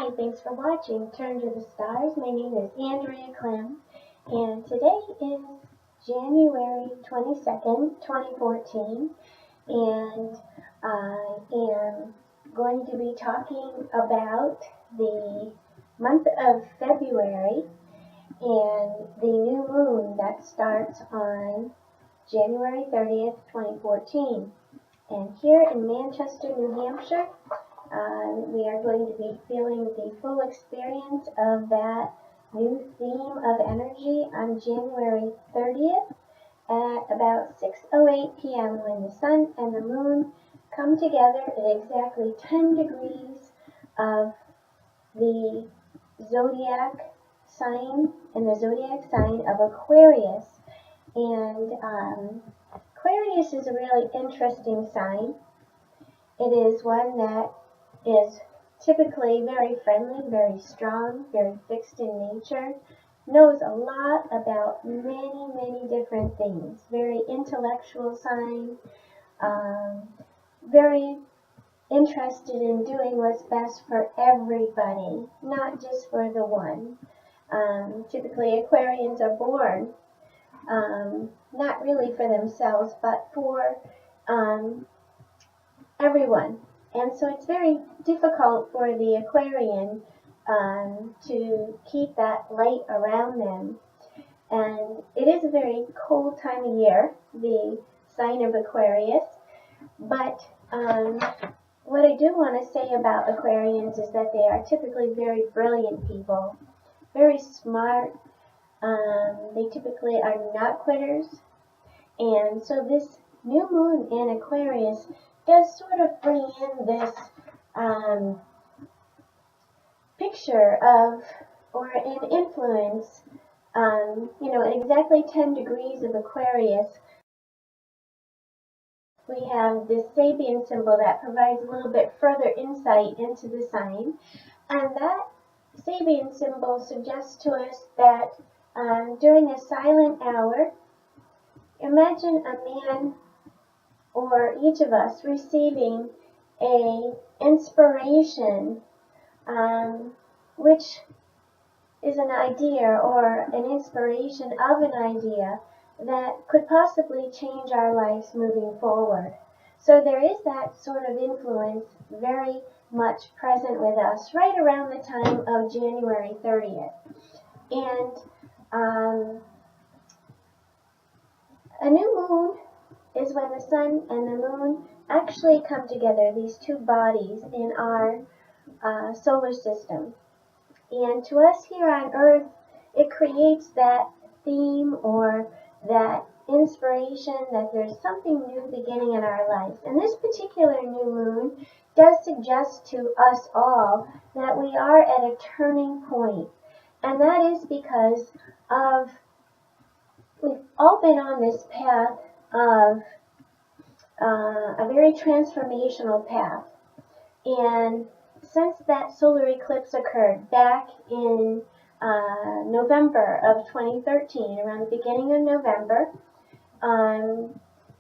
Hi, thanks for watching Turn to the Stars. My name is Andrea Clem, and today is January 22nd, 2014, and I am going to be talking about the month of February and the new moon that starts on January 30th, 2014. And here in Manchester, New Hampshire, we are going to be feeling the full experience of that new theme of energy on January 30th at about 6:08 p.m. when the sun and the moon come together at exactly 10 degrees of the zodiac sign, in the zodiac sign of Aquarius. And Aquarius is a really interesting sign. It is one that is typically very friendly, very strong, very fixed in nature, knows a lot about many different things. Very intellectual sign, very interested in doing what's best for everybody, not just for the one. Typically Aquarians are born not really for themselves, but for everyone. And so it's very difficult for the Aquarian to keep that light around them. And it is a very cold time of year, the sign of Aquarius. But what I do want to say about Aquarians is that they are typically very brilliant people, very smart. They typically are not quitters. And so this new moon in Aquarius does sort of bring in this picture of, or an influence, at exactly 10 degrees of Aquarius, we have this Sabian symbol that provides a little bit further insight into the sign. And that Sabian symbol suggests to us that during a silent hour, imagine a man or each of us receiving a inspiration, which is an idea or an inspiration of an idea that could possibly change our lives moving forward. So there is that sort of influence very much present with us right around the time of January 30th. And a new moon is when the sun and the moon actually come together, these two bodies in our solar system. And to us here on Earth, it creates that theme or that inspiration that there's something new beginning in our lives. And this particular new moon does suggest to us all that we are at a turning point. And that is because of, we've all been on this path of a very transformational path. And since that solar eclipse occurred back in November of 2013, around the beginning of November,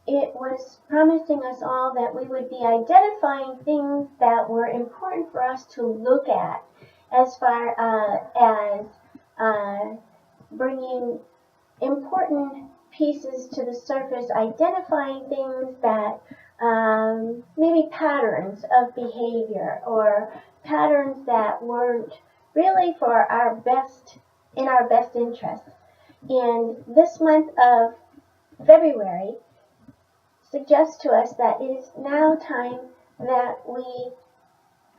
it was promising us all that we would be identifying things that were important for us to look at as far as bringing important pieces to the surface, identifying things that maybe patterns of behavior or patterns that weren't really for our best, in our best interest. And this month of February suggests to us that it is now time that we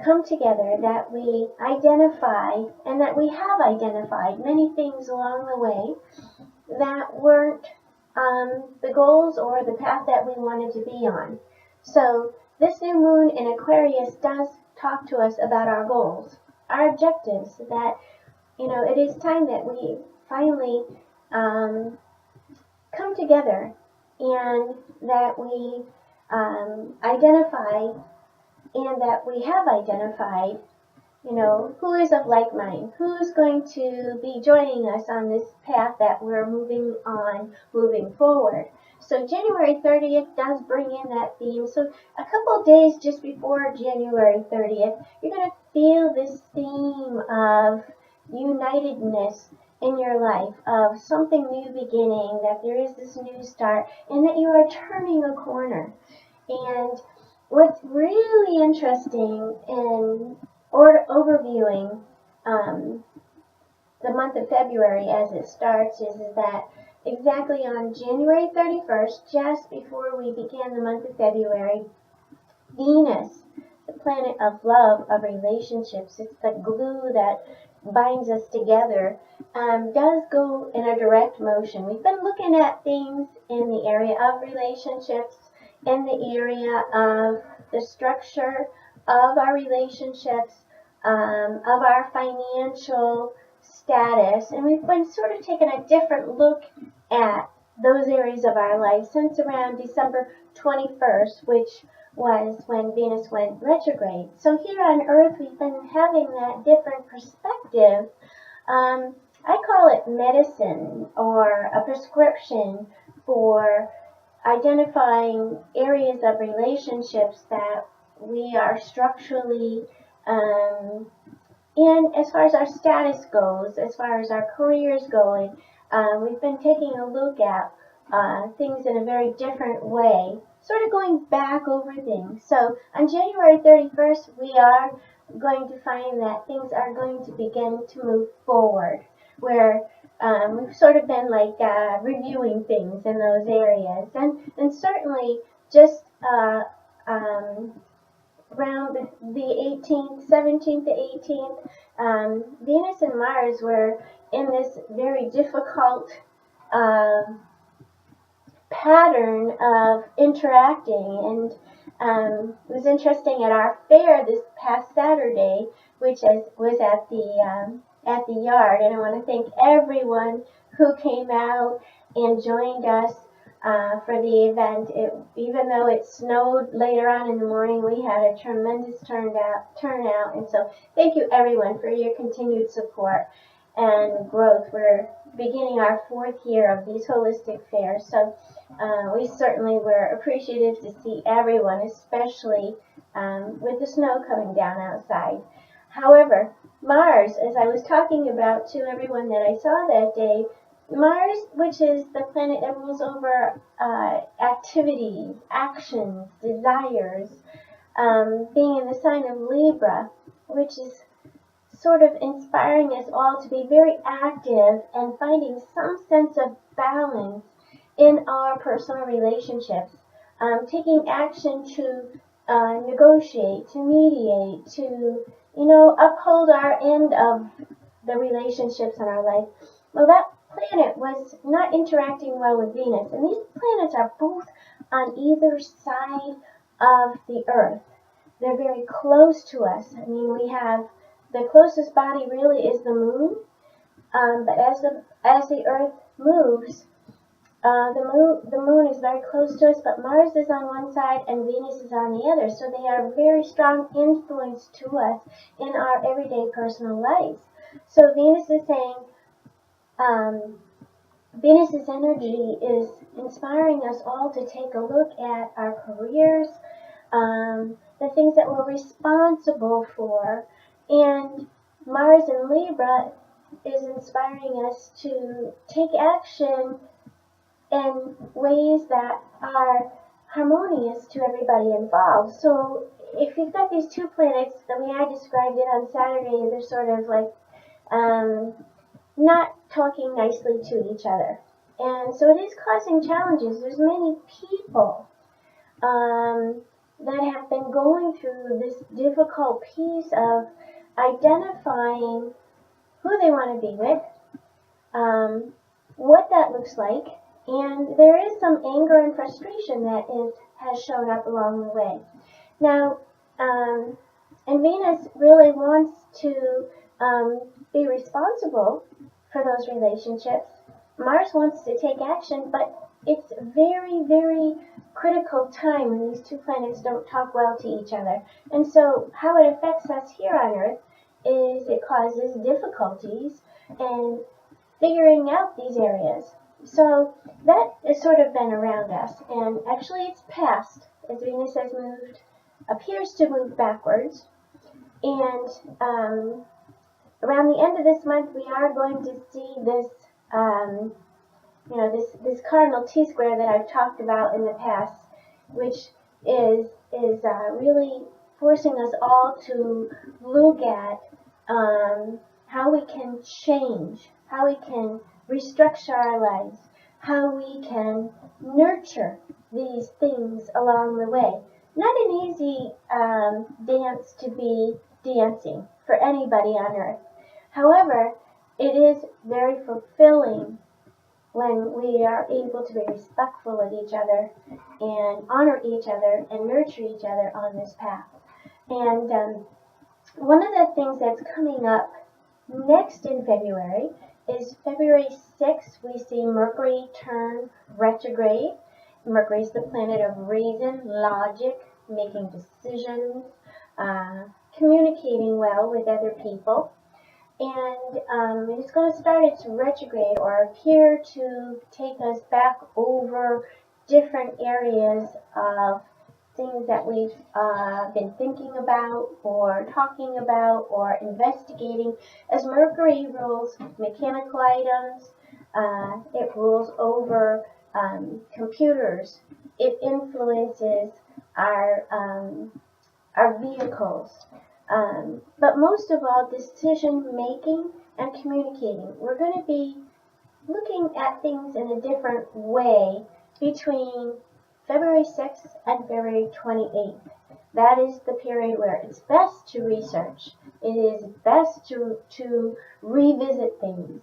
come together, that we identify, and that we have identified many things along the way that weren't the goals or the path that we wanted to be on. So this new moon in Aquarius does talk to us about our goals, our objectives, that, it is time that we finally come together and that we identify and that we have identified, who is of like mind, who's going to be joining us on this path that we're moving forward. So January 30th does bring in that theme. So a couple days just before January 30th, you're going to feel this theme of unitedness in your life, of something new beginning, that there is this new start, and that you are turning a corner. And what's really interesting in overviewing the month of February as it starts is that exactly on January 31st, just before we began the month of February, Venus, the planet of love, of relationships, it's the glue that binds us together, does go in a direct motion. We've been looking at things in the area of relationships, in the area of the structure of our relationships, of our financial status, and we've been sort of taking a different look at those areas of our life since around December 21st, which was when Venus went retrograde. So here on Earth, we've been having that different perspective. I call it medicine, or a prescription for identifying areas of relationships that we are structurally in, as far as our status goes, as far as our careers going. We've been taking a look at things in a very different way, sort of going back over things. So on January 31st, we are going to find that things are going to begin to move forward, where we've sort of been like reviewing things in those areas. And certainly just around the 18th, 17th to 18th, Venus and Mars were in this very difficult pattern of interacting. And it was interesting at our fair this past Saturday, which was at the yard, and I want to thank everyone who came out and joined us for the event. Even though it snowed later on in the morning, we had a tremendous turnout, and so thank you everyone for your continued support and growth. We're beginning our 4th year of these holistic fairs, so we certainly were appreciative to see everyone, especially with the snow coming down outside. However, Mars, as I was talking about to everyone that I saw that day, Mars, which is the planet that rules over activities, actions, desires, being in the sign of Libra, which is sort of inspiring us all to be very active and finding some sense of balance in our personal relationships, taking action to negotiate, to mediate, to, uphold our end of the relationships in our life. Well, that planet was not interacting well with Venus, and these planets are both on either side of the Earth. They're very close to us. I mean, we have the closest body really is the moon, but as the Earth moves, the moon is very close to us, but Mars is on one side and Venus is on the other, so they are a very strong influence to us in our everyday personal lives. So Venus is saying, Venus's energy is inspiring us all to take a look at our careers, the things that we're responsible for, and Mars in Libra is inspiring us to take action in ways that are harmonious to everybody involved. So if you've got these two planets, the way I described it on Saturday, they're sort of like not talking nicely to each other. And so it is causing challenges. There's many people that have been going through this difficult piece of identifying who they want to be with, what that looks like, and there is some anger and frustration that has shown up along the way. Now, and Venus really wants to be responsible for those relationships. Mars wants to take action, but it's very, very critical time when these two planets don't talk well to each other. And so how it affects us here on Earth is it causes difficulties in figuring out these areas. So that has sort of been around us, and actually it's past, as Venus has appears to move backwards. And around the end of this month, we are going to see this, this cardinal T-square that I've talked about in the past, which is really forcing us all to look at how we can change, how we can restructure our lives, how we can nurture these things along the way. Not an easy dance to be dancing for anybody on earth. However, it is very fulfilling when we are able to be respectful of each other and honor each other and nurture each other on this path. And one of the things that's coming up next in February is February 6th, we see Mercury turn retrograde. Mercury is the planet of reason, logic, making decisions, communicating well with other people. And it's going to start its retrograde, or appear to take us back over different areas of things that we've been thinking about or talking about or investigating. As Mercury rules mechanical items, it rules over computers. It influences our vehicles. But most of all, decision making and communicating. We're going to be looking at things in a different way between February 6th and February 28th. That is the period where it's best to research. It is best to revisit things.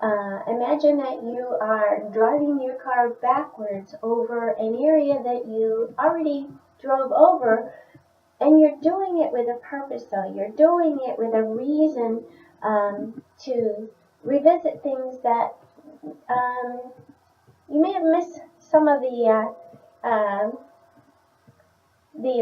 Imagine that you are driving your car backwards over an area that you already drove over, and you're doing it with a purpose, though. You're doing it with a reason to revisit things that you may have missed some of the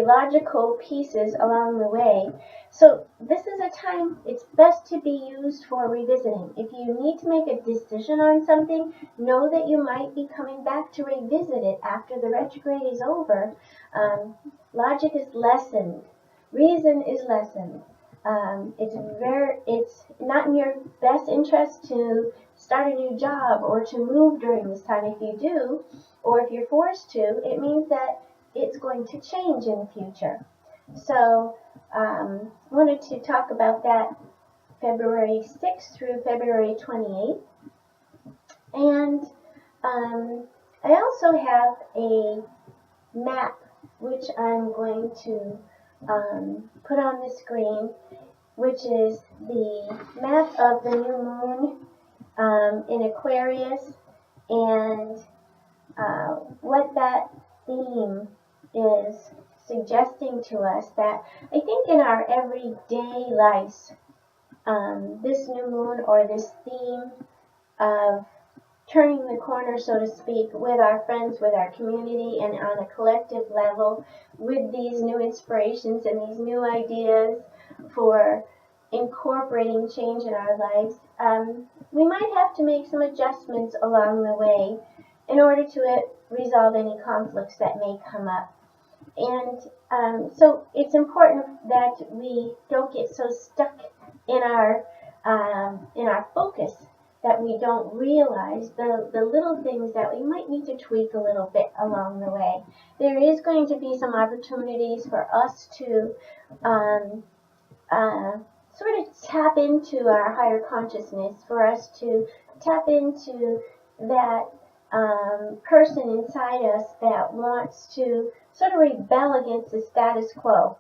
logical pieces along the way. So this is a time it's best to be used for revisiting. If you need to make a decision on something, know that you might be coming back to revisit it after the retrograde is over. Logic is lessened. Reason is lessened. It's not in your best interest to start a new job or to move during this time. If you do, or if you're forced to, it means that it's going to change in the future. So, wanted to talk about that February 6th through February 28th. And I also have a map which I'm going to put on the screen, which is the map of the new moon in Aquarius, and what that theme is suggesting to us, that I think in our everyday lives, this new moon, or this theme of turning the corner, so to speak, with our friends, with our community, and on a collective level, with these new inspirations and these new ideas for incorporating change in our lives, we might have to make some adjustments along the way in order to resolve any conflicts that may come up. And so it's important that we don't get so stuck in our focus that we don't realize the little things that we might need to tweak a little bit along the way. There is going to be some opportunities for us to sort of tap into our higher consciousness, for us to tap into that person inside us that wants to sort of rebel against the status quo,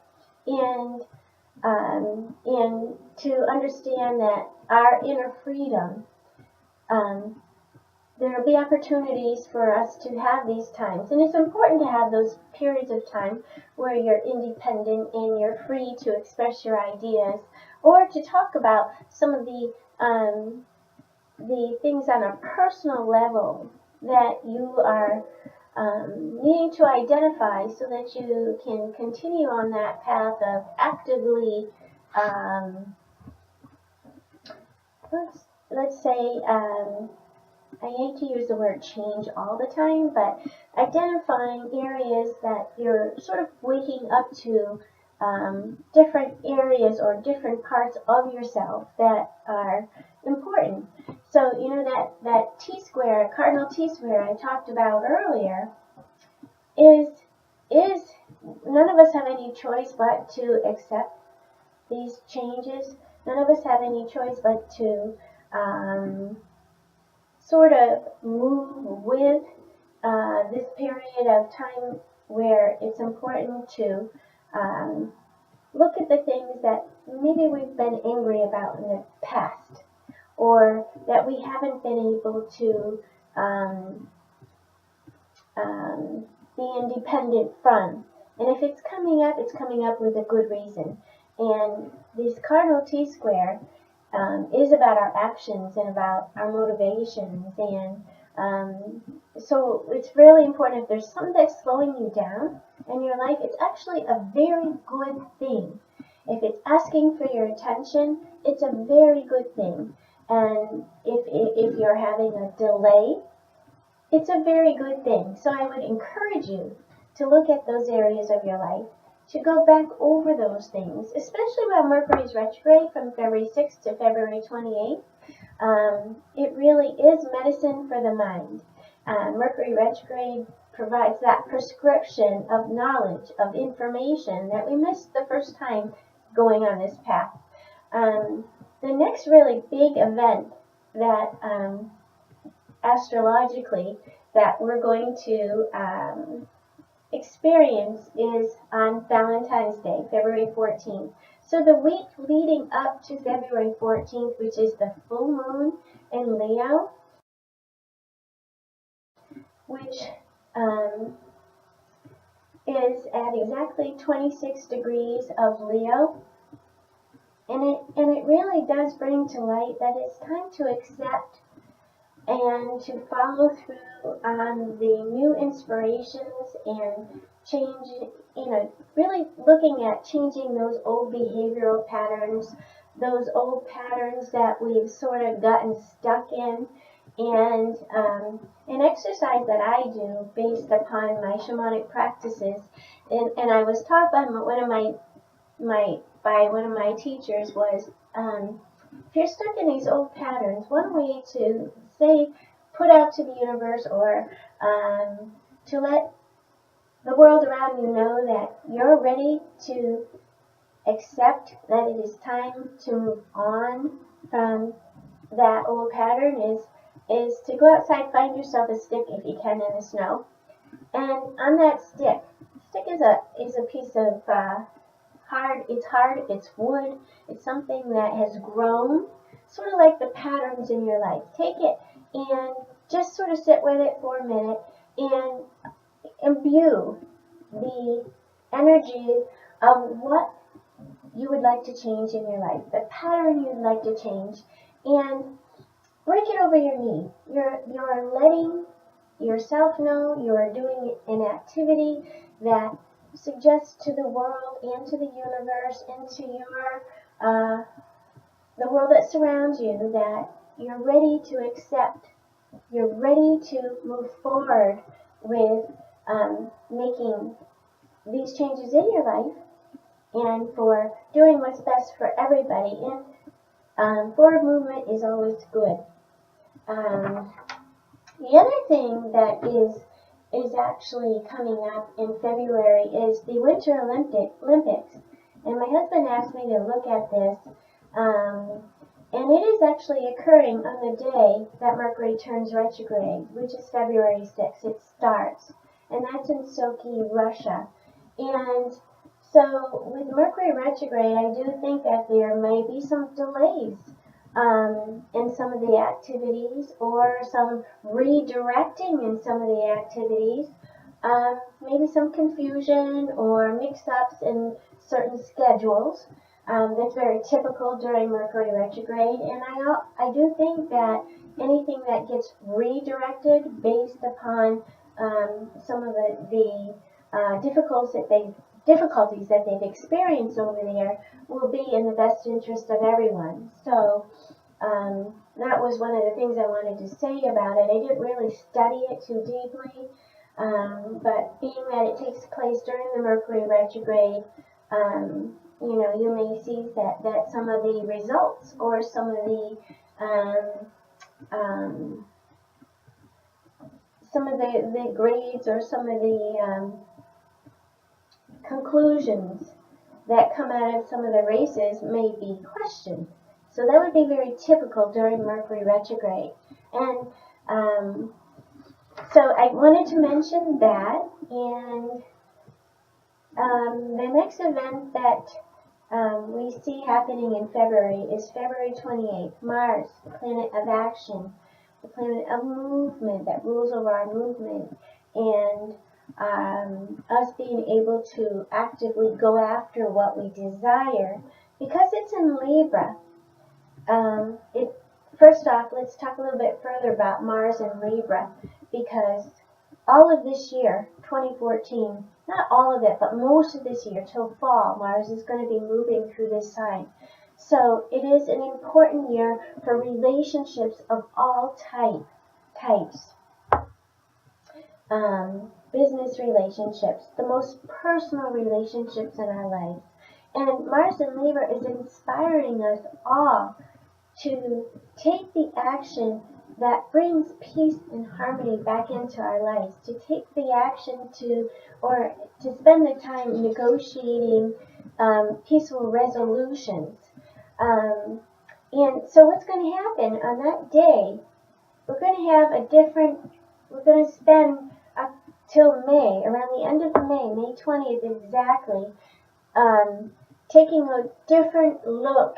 and to understand that our inner freedom, there will be opportunities for us to have these times. And it's important to have those periods of time where you're independent and you're free to express your ideas, or to talk about some of the things on a personal level that you are needing to identify, so that you can continue on that path of actively, let's say, I hate to use the word change all the time, but identifying areas that you're sort of waking up to different areas or different parts of yourself that are important. So, you know, that T-square, cardinal T-square I talked about earlier is none of us have any choice but to accept these changes. None of us have any choice but to sort of move with this period of time where it's important to look at the things that maybe we've been angry about in the past, or that we haven't been able to be independent from. And if it's coming up with a good reason. And this cardinal T-square is about our actions and about our motivations. And so it's really important. If there's something that's slowing you down in your life, it's actually a very good thing. If it's asking for your attention, it's a very good thing. And if you're having a delay, it's a very good thing. So I would encourage you to look at those areas of your life, to go back over those things, especially while Mercury's retrograde from February 6th to February 28th. It really is medicine for the mind. Mercury retrograde provides that prescription of knowledge, of information that we missed the first time going on this path. The next really big event that astrologically that we're going to experience is on Valentine's Day, February 14th. So the week leading up to February 14th, which is the full moon in Leo, which is at exactly 26 degrees of Leo. And it really does bring to light that it's time to accept and to follow through on the new inspirations and change, really looking at changing those old behavioral patterns, those old patterns that we've sort of gotten stuck in. And an exercise that I do based upon my shamanic practices, and I was taught by one of my teachers was, if you're stuck in these old patterns, one way to put out to the universe, or to let the world around you know that you're ready to accept that it is time to move on from that old pattern, is to go outside, find yourself a stick if you can in the snow, and on that stick is a piece of hard, it's wood, it's something that has grown, sort of like the patterns in your life. Take it and just sort of sit with it for a minute and imbue the energy of what you would like to change in your life, the pattern you'd like to change, and break it over your knee. You're letting yourself know you're doing an activity that suggests to the world and to the universe and to the world that surrounds you that you're ready to accept, you're ready to move forward with making these changes in your life and for doing what's best for everybody. And forward movement is always good. The other thing that is actually coming up in February is the Winter Olympics. And my husband asked me to look at this. And it is actually occurring on the day that Mercury turns retrograde, which is February 6th. It starts. And that's in Sochi, Russia. And so with Mercury retrograde, I do think that there may be some delays in some of the activities, or some redirecting in some of the activities, maybe some confusion or mix-ups in certain schedules. That's very typical during Mercury retrograde, and I do think that anything that gets redirected based upon some of the difficulties that they've experienced over there will be in the best interest of everyone. So that was one of the things I wanted to say about it. I didn't really study it too deeply, but being that it takes place during the Mercury retrograde, You may see that some of the results or some of the grades or some of the conclusions that come out of some of the races may be questioned. So that would be very typical during Mercury retrograde. And so I wanted to mention that. And the next event that we see happening in February is February 28th, Mars, the planet of action, the planet of movement that rules over our movement, and us being able to actively go after what we desire. Because it's in Libra, first off, let's talk a little bit further about Mars and Libra, because all of this year, 2014, not all of it, but most of this year till fall, Mars is going to be moving through this sign. So it is an important year for relationships of all types. Business relationships, the most personal relationships in our lives. And Mars in Libra is inspiring us all to take the action that brings peace and harmony back into our lives, to take the action to spend the time negotiating peaceful resolutions. And so what's going to happen on that day, we're going to spend up till May, around the end of May, May 20th exactly, taking a different look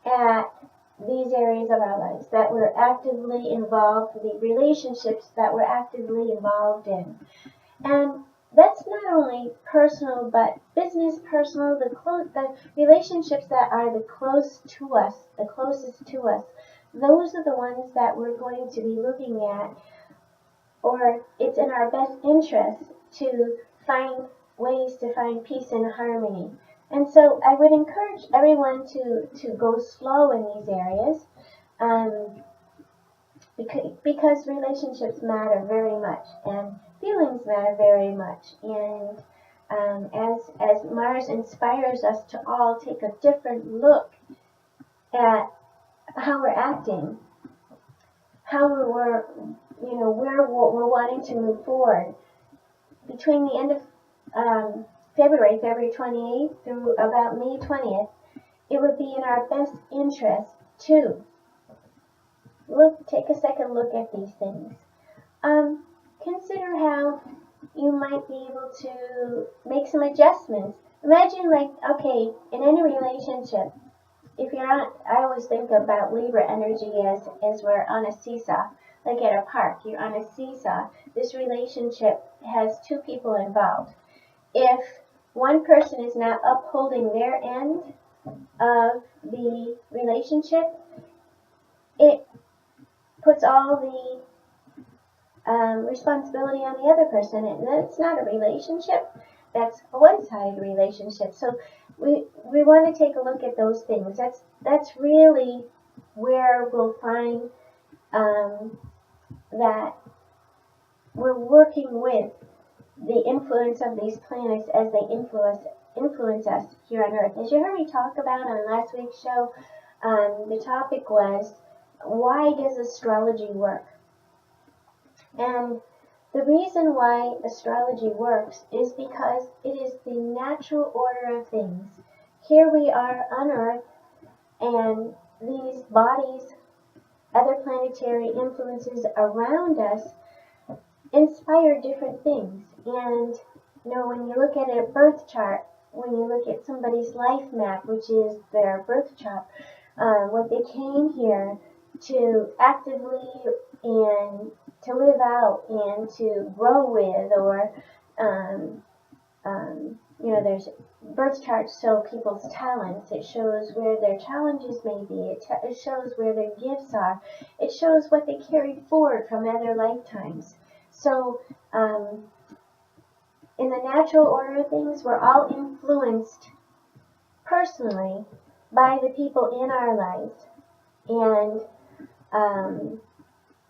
at these areas of our lives that we're actively involved, the relationships that we're actively involved in. And that's not only personal, but business, personal, the relationships that are the closest to us, those are the ones that we're going to be looking at, or it's in our best interest to find ways to find peace and harmony. And so I would encourage everyone to go slow in these areas, because relationships matter very much, and feelings matter very much. And as Mars inspires us to all take a different look at how we're acting, how where we're wanting to move forward between the end of February 28th through about May 20th, it would be in our best interest to take a second look at these things. Consider how you might be able to make some adjustments. Imagine, in any relationship, if you're on, I always think about Libra energy as we're on a seesaw, like at a park. You're on a seesaw. This relationship has two people involved. If one person is not upholding their end of the relationship, it puts all the responsibility on the other person, and that's not a relationship. That's a one-sided relationship. So we want to take a look at those things. That's really where we'll find that we're working with the influence of these planets as they influence us here on Earth. As you heard me talk about on last week's show, the topic was, why does astrology work? And the reason why astrology works is because it is the natural order of things. Here we are on Earth, and these bodies, other planetary influences around us, inspire different things. And when you look at a birth chart, when you look at somebody's life map, which is their birth chart, what they came here to actively and to live out and to grow with, or there's birth charts show people's talents. It shows where their challenges may be. It shows where their gifts are. It shows what they carried forward from other lifetimes. So in the natural order of things, we're all influenced personally by the people in our lives. And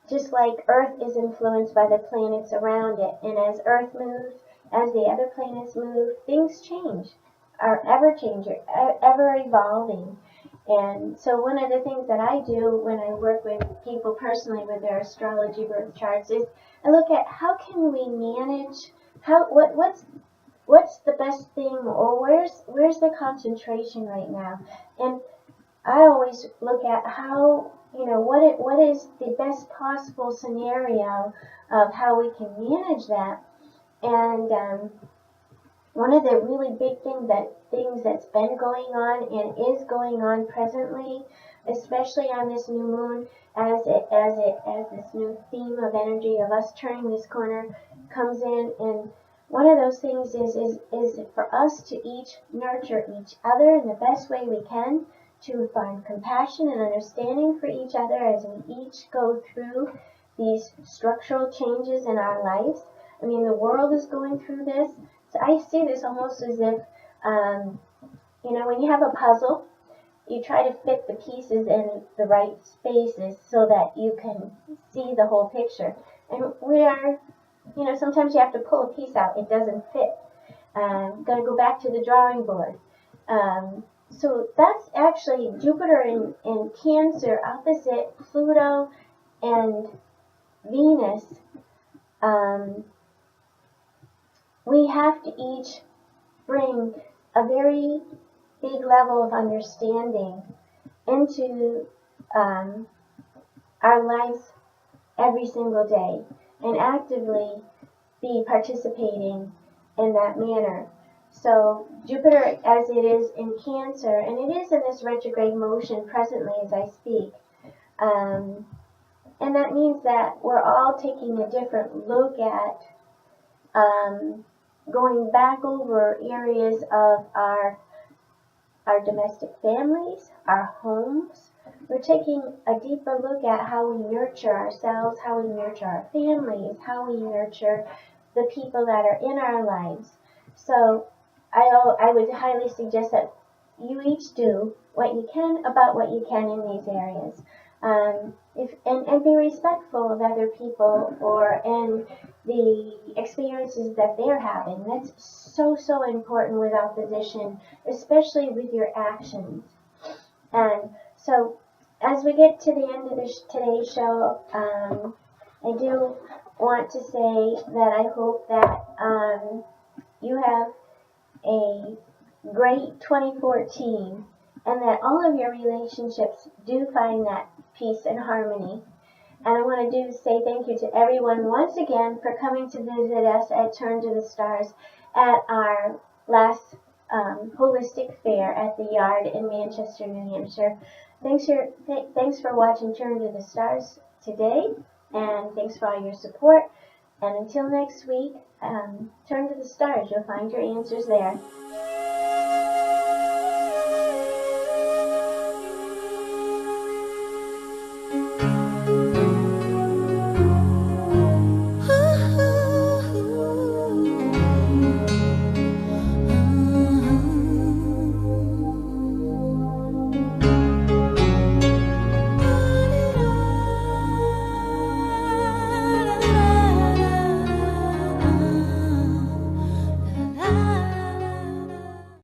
just like Earth is influenced by the planets around it, and as Earth moves, as the other planets move, things change. are ever changing, ever evolving. And so one of the things that I do when I work with people personally with their astrology birth charts is I look at how can we manage, what's the best thing, or where's the concentration right now. And I always look at how, what is the best possible scenario of how we can manage that. And one of the really big things that's been going on and is going on presently, especially on this new moon, as this new theme of energy of us turning this corner comes in, and one of those things is for us to each nurture each other in the best way we can, to find compassion and understanding for each other as we each go through these structural changes in our lives. I mean, the world is going through this. So I see this almost as if, when you have a puzzle, you try to fit the pieces in the right spaces so that you can see the whole picture. And we are, sometimes you have to pull a piece out. It doesn't fit. Got to go back to the drawing board. So that's actually Jupiter in Cancer opposite Pluto and Venus. We have to each bring a very big level of understanding into our lives every single day and actively be participating in that manner. So Jupiter, as it is in Cancer, and it is in this retrograde motion presently as I speak, and that means that we're all taking a different look at going back over areas of our domestic families, our homes. We're taking a deeper look at how we nurture ourselves, how we nurture our families, how we nurture the people that are in our lives. So I would highly suggest that you each do what you can about what you can in these areas. And be respectful of other people and the experiences that they're having. That's so important with opposition, especially with your actions. And so as we get to the end of today's show, I do want to say that I hope that you have a great 2014 and that all of your relationships do find that peace and harmony. And I want to say thank you to everyone once again for coming to visit us at Turn to the Stars at our last holistic fair at the Yard in Manchester, New Hampshire. Thanks for watching Turn to the Stars today, and thanks for all your support. And until next week, turn to the stars. You'll find your answers there.